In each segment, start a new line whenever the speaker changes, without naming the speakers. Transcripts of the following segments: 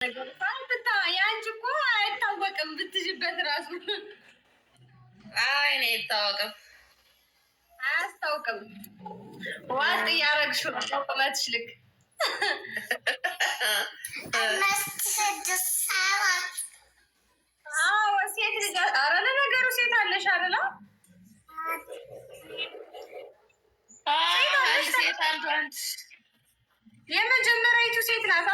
የአንቺ እኮ አይታወቅም ብትጅበት ራሱ
እኔ አይታወቅም
አያስታውቅም። ዋጥ እያረግሽ ቁመትሽ ልክ ሴት ልጅ ኧረ ለነገሩ ሴት አለሽ አይደለ?
ሴት አንዷንድ
የመጀመሪያዊቱ ሴት ናት።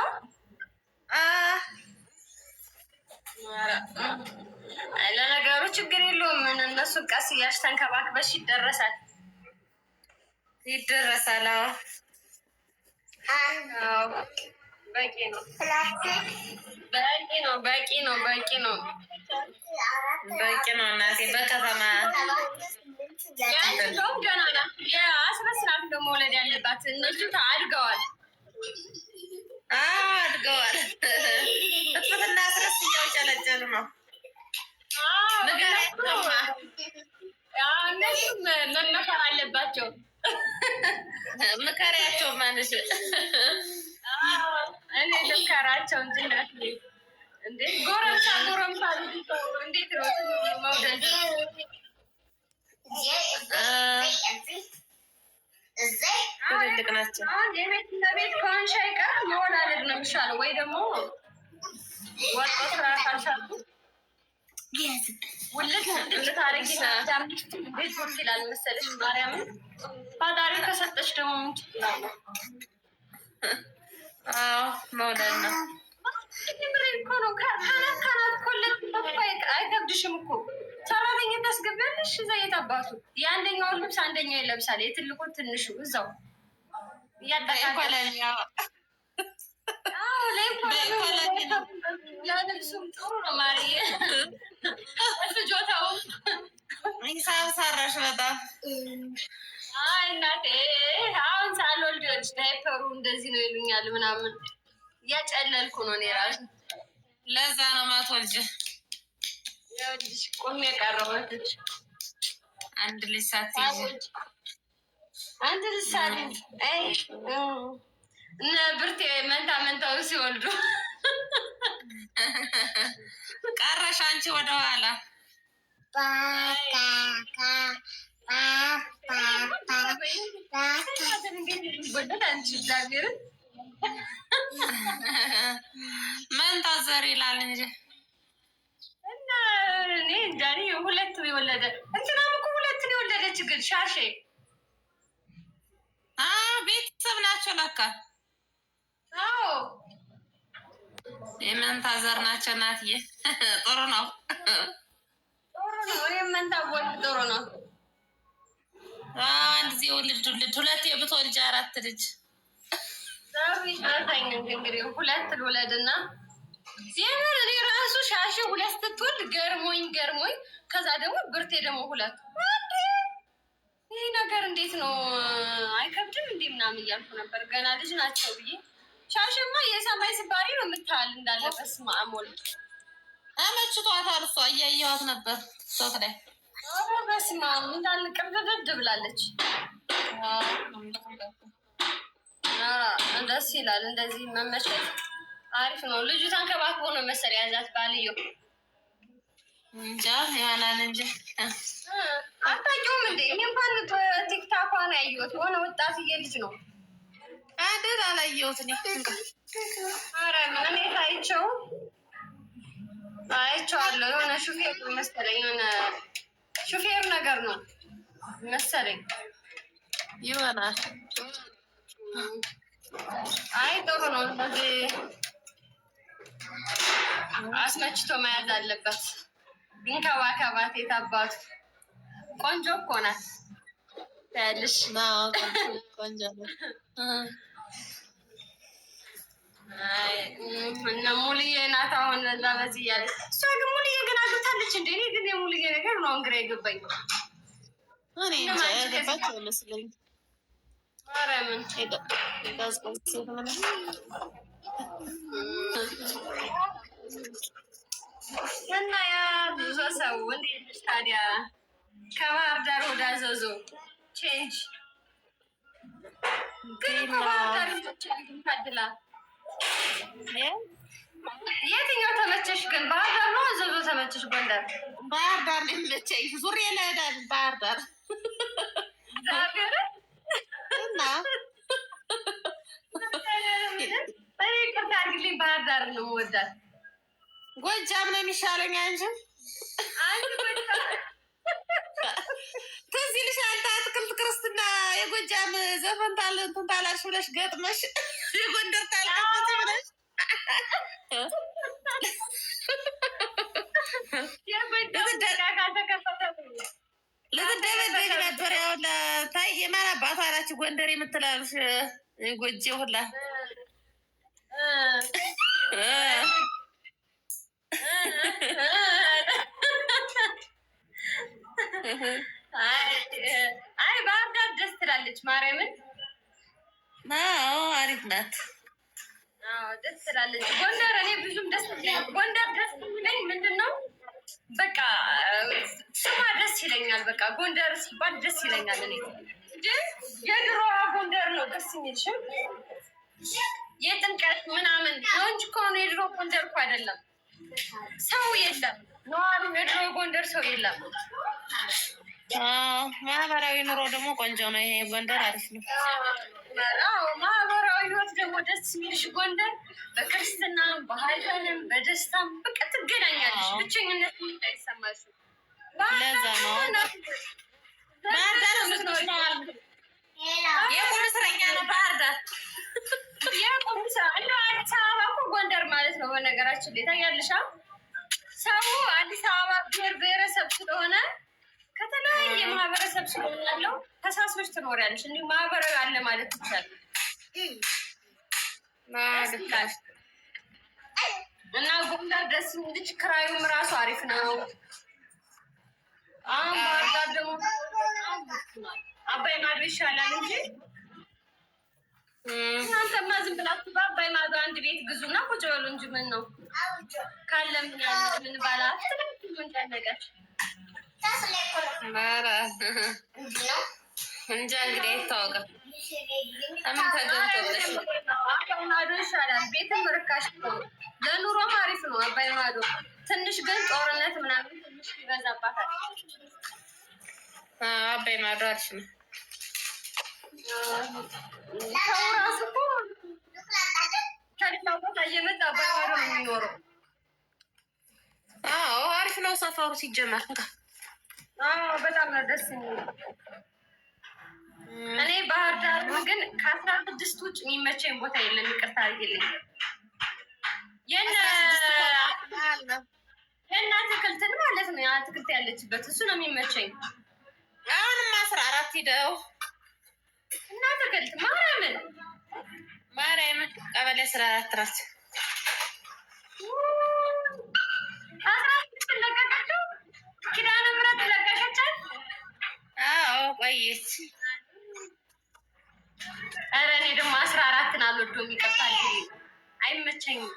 ለነገሩ ችግር የለውም። ምን እነሱ ቀስ እያልሽ ተንከባክበሽ ይደረሳል። በቂ ነው።
እናቴ በከተማ
እንደውም ገና ናት። የአስመስራት ደግሞ መውለድ ያለባት እነሱ አድገዋል።
እጥፍትና አስረስ እያውጨለጨሉ ነው።
እነሱም መመከር አለባቸው።
ምከሪያቸው ማንሽ
እኔ ልምከራቸው እንጂ እንዴ ጎረምሳ እንዴት ነው መውደድ?
ትልልቅ ናቸው።
የቤት ከሆንሽ አይቀር መወላለድ ነው የሚሻለው። ወይ ደግሞ ወጥቶ ስራ ካልሻሉ ውልት አረጊ ቤት ወርስ ይላል መሰለሽ። ማርያምን ፈጣሪ ከሰጠች ደግሞ
መውለድ ነው።
አይከብድሽም እኮ ሰራተኛ ታስገቢያለሽ። እዛ የታባቱ የአንደኛውን ልብስ አንደኛው ይለብሳል። የትልቁን ትንሹ እዛው ለልብሱም ጥሩ ነው። ማርዬ ፍጆታው
ሂሳብ ሰራሽ በጣም።
አይ እናቴ አሁን ሳልወልድ ዳይፐሩ እንደዚህ ነው ይሉኛል ምናምን እያጨለልኩ ነው እኔ ራሱ።
ለዛ ነው ማትወልጅ
ቆሜ የቀረሁት
አንድ ልጅ ሳትይዥ
እነ ብርቴ መንታው ሲወልዱ
ቀረሽ አንቺ ወደኋላ። መንታ ዘር ይላል እንጂ
እና እኔ እንዳኔ ሁለት የወለደ እንትናም እኮ ሁለት የወለደች ግን ሻሼ
ቤተሰብ ናቸው ለካ።
አዎ
የመንታ ዘር ናቸው እናትዬ። ጥሩ ነው።
እኔም መንታ ወልድ ጥሩ ነው።
አንድ ጊዜ ውልድ ሁለት የብትወልጅ አራት ልጅ
ዛሬ እንግዲህ ሁለት ልውለድና የምር እኔ ራሱ ሻሼ ሁለት ስትወልድ ገርሞኝ ከዛ ደግሞ ብርቴ ደግሞ ሁለት ይህ ነገር እንዴት ነው አይከብድም እንዴ ምናምን እያልኩ ነበር። ገና ልጅ ናቸው ብዬ ሻሼማ የሰማይ ስባሪ ነው የምታህል እንዳለበት ማዕሞል
አመችቷታል። እሷ እያየኋት ነበር ቲክቶክ ላይ።
በስመ አብ እንዳለ ቅርድድድ ብላለች። ደስ ይላል። እንደዚህ መመቸት አሪፍ ነው። ልጁ ተንከባክቦ ነው መሰለኝ ያዛት ባልየው
እንጃ ይሆናል እንጂ
አታውቂውም እንዴ? እኔ እንኳን ቲክታኳን ያየሁት የሆነ ወጣትዬ ልጅ ነው
አይደል? አላየሁት እኔ።
ኧረ ምን እኔ አይቼዋለሁ። የሆነ ሹፌር መሰለኝ፣ የሆነ ሹፌር ነገር ነው መሰለኝ
ይሆናል።
አይ ጥሩ ነው። እንደዚህ አስመችቶ መያዝ አለበት። ይንከባከባት። የታባቱ ቆንጆ እኮ ናት ያልሽ።
ቆንጆ ነው።
እነ ሙልዬ ናት አሁን እዛ በዚህ እያለች እሷ ግን ሙልዬ ግን አግብታለች እንደ እኔ ግን የሙልዬ ነገር ነው እንግራ የገባኝ።
እኔ እንጃ ያገባች አይመስለኝም።
ማርያምን እና ያ ብዙ ሰው እንዴት ታዲያ ከባህር ዳር ወደ አዘዞ ቼንጅ ግን ከባህር ዳር ታድላ የተመቸሽ ጎንደር?
ባህር ዳር የሚመቸኝ ዙሬ ለሄዳል ባህር ዳር እና
ቅርታ አድርግልኝ፣ ባህር ዳር ነው የምወዳት።
ጎጃም ነው የሚሻለኝ። ትዝ ይልሻል አትክልት ክርስትና የጎጃም ዘፈን ታለ እንትን ታላልሽ ብለሽ ገጥመሽ የጎንደር ታልከፈት ብለሽ ልትደበደግ ነበር። ያው ለታይ የማን አባቷ ናችሁ ጎንደር የምትላሉሽ ጎጄ ሁላ
አይ ባህር ዳር ደስ ትላለች። ማርያምን
አሪፍ ናት።
ደስ ትላለች። ጎንደር እኔ ብዙም ደስ ጎንደር ደስ የሚለኝ ምንድን ነው በቃ ስማ ደስ ይለኛል። በቃ ጎንደር ሲባል ደስ ይለኛል። እኔ እንጂ የድሮዋ ጎንደር ነው ደስ የሚልሽም የጥምቀት ምናምን ነው እንጂ ከሆነ የድሮ ጎንደር እኮ አይደለም። ሰው የለም ነዋሪው የድሮ ጎንደር ሰው የለም።
ማህበራዊ ኑሮ ደግሞ ቆንጆ ነው። ይሄ ጎንደር አሪፍ ነው።
ማህበራዊ ህይወት ደግሞ ደስ የሚልሽ ጎንደር በክርስትና በሀዘንም በደስታም በቃ ትገናኛለሽ። ብቸኝነት አይሰማሽ።
ለዛ ነው ባህር ዳር የቁም እስረኛ ነው ባህር ዳር
የቁም ስራ እንደ አዲስ አበባ እኮ ጎንደር ማለት ነው። በነገራችን ላይ ታያለሽ ሰው አዲስ አበባ ብሔር ብሔረሰብ ስለሆነ ከተለያየ ማህበረሰብ ስለሆነ ያለው ተሳስበሽ ትኖሪያለሽ። እንዲሁ ማህበራዊ አለ ማለት ይቻላል። እና ጎንደር ደስ የሚልሽ ክራዩም ራሱ አሪፍ ነው። አሁን ባህር ዳር ደግሞ አባይ ማዶ ይሻላል እንጂ እናንተማ ዝም ብላችሁ በአባይ ማዶ አንድ ቤት ግዙና ቁጭ በሉ እንጂ ምን ነው ካለ ምን ባላ ምን ጨነቀች?
እንጃ እንግዲህ አይታወቅም። ምን ተገንቶለሽ ነው?
አባይ ማዶ ይሻላል። ቤትም ርካሽ ነው፣ ለኑሮም አሪፍ ነው አባይ ማዶ። ትንሽ ግን ጦርነት ምናምን ትንሽ ይበዛባታል።
አባይ ማዶ አሪፍ ነው።
ሰው ራሱ እኮ ከሌላ ቦታ እየመጣ አባይ ማዶ ነው የሚኖረው።
አሪፍ ነው ሰፈሩ ሲጀመር።
በጣም ነው ደስ የሚል። እኔ ባህር ዳር ግን ከ16 ውጭ የሚመቸኝ ቦታ የለም። ይቅርታ አድርጊልኝ። የእነ አትክልትን ማለት ነው አትክልት ያለችበት እሱ ነው የሚመቸኝ።
አሁንም 14 ሂደው
እና አትክልት
ማርያምን ቀበሌ 14 ናት።
16 ለቀቀችው። ኪዳነ ምሕረት ለቀቀቻት።
ቆየች።
ኧረ እኔ ደግሞ 14ን አልወደውም። ይቅርታ አይመቸኝም።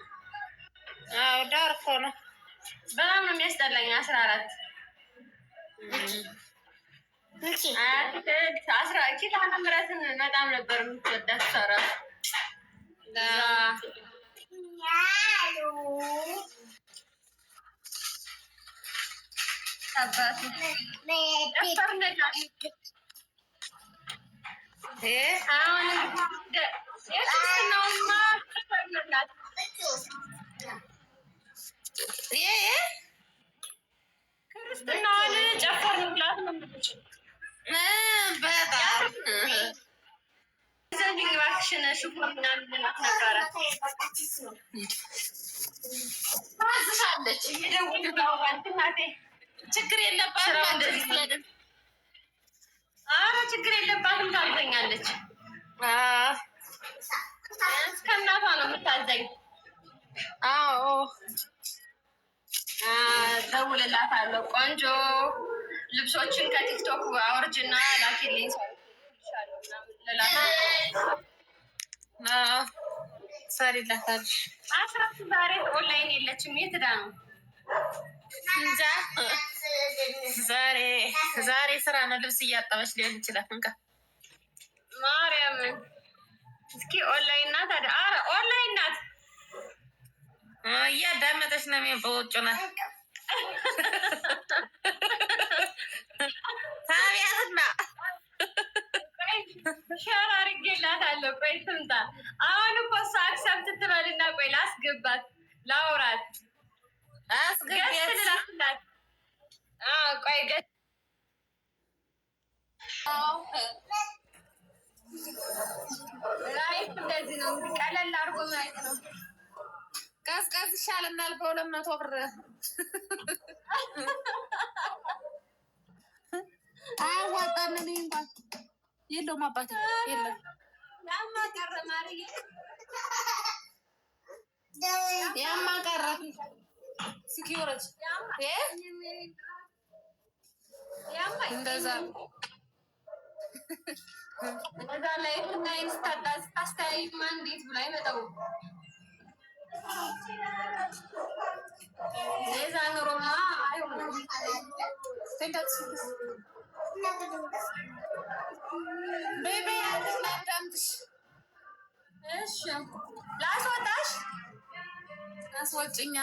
ዳር እኮ ነው።
በጣም ነው የሚያስጠላኝ 14 ኪዳነ ምሕረትን በጣም ነበር የምትወዳት ሰራ አባቱ ክርስትናዋን ጨፈርንላት ነው የምትችል።
በጣም
ዘንድሮ እባክሽን ሽኩር ምናምን ልላት ነበረ። ታዝሻለች እየደወለች
ችግር የለባትም።
ኧረ ችግር የለባትም። ታዘኛለች። እስከ እናቷ ነው የምታዘኝ። ደውልላታለሁ። ቆንጆ ልብሶችን ከቲክቶክ አውርጅና ላኪልኝ
ሰሪላታለሽ።
አስራት ዛሬ ኦንላይን የለችም። የት ሄዳ ነው?
እንጃ ዛሬ ስራ ነው። ልብስ እያጠበች ሊሆን ይችላል። እንካ
ማርያምን እስኪ ኦንላይን ናት። ኧረ ኦንላይን ናት።
እያዳመጠች ነው። በውጭ ናት።
እፈልጋለሁ። ቆይ ትምጣ። አሁን እኮ እሷ አክሰብት ትበልና ቆይ ላስገባት፣ ላውራት ገስት ቆይ ላይፍ እንደዚህ ነው። ቀለል አድርጎ ማየት ነው።
ቀዝቀዝ ይሻለናል። በ200 ብር አያዋጣንም። እንኳን የለውም አባቴ የለም።
ያማቀረ ማርዬ
ያማቀረ ሲኪዩሪቲ እንደዛ
እዛ ላይ አስተያየማ እንዴት ብሎ አይመጣው ዛ ኑሮማ አይሆንም። እሺ ላስወጣሽ
አስወጭኛ